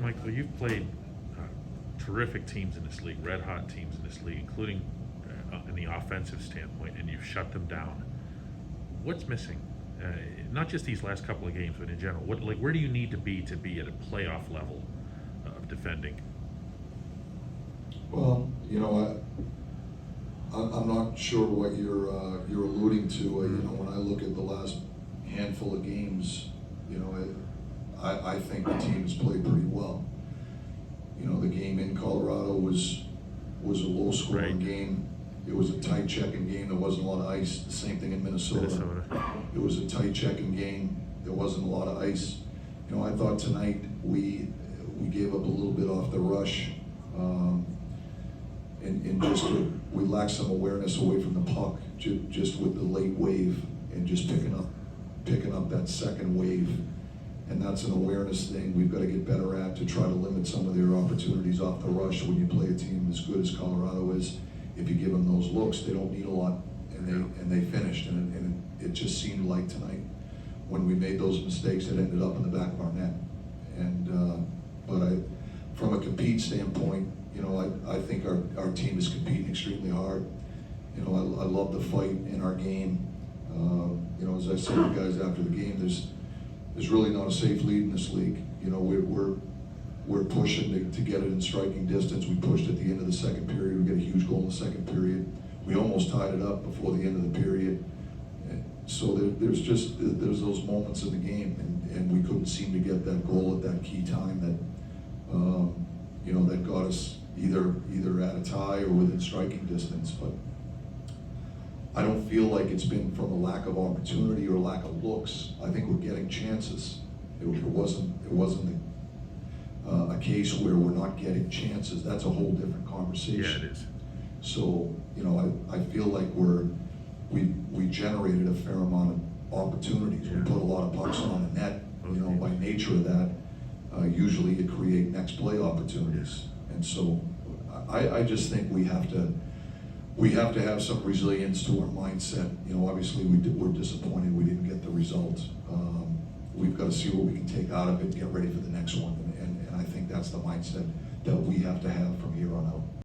Michael, you've played terrific teams in this league, red hot teams in this league, including in the offensive standpoint, and you've shut them down. What's missing? Not just these last couple of games, but in general. Where do you need to be at a playoff level of defending? Well, I'm not sure what you're alluding to. When I look at the last handful of games, I think the team has played pretty well. The game in Colorado was a low-scoring game. It was a tight checking game. There wasn't a lot of ice. The same thing in Minnesota. It was a tight checking game. There wasn't a lot of ice. I thought tonight we gave up a little bit off the rush, and just we lacked some awareness away from the puck, just with the late wave and just picking up that second wave. And that's an awareness thing we've got to get better at to try to limit some of their opportunities off the rush. When you play a team as good as Colorado is, if you give them those looks, they don't need a lot, and they finished. And it just seemed like tonight, when we made those mistakes, it ended up in the back of our net. And but from a compete standpoint, I think our team is competing extremely hard. I love the fight in our game. As I said to the guys after the game, there's really not a safe lead in this league. We're pushing to get it in striking distance. We pushed at the end of the second period. We got a huge goal in the second period. We almost tied it up before the end of the period. So there's those moments in the game, and we couldn't seem to get that goal at that key time that that got us either at a tie or within striking distance. But I don't feel like it's been from a lack of opportunity or lack of looks. I think we're getting chances. It wasn't a case where we're not getting chances. That's a whole different conversation. Yeah, it is. So I feel like we generated a fair amount of opportunities. We put a lot of pucks on the net. By nature of that, usually you create next play opportunities. And so I just think we have to have some resilience to our mindset. Obviously we're disappointed we didn't get the result. We've got to see what we can take out of it and get ready for the next one. And I think that's the mindset that we have to have from here on out.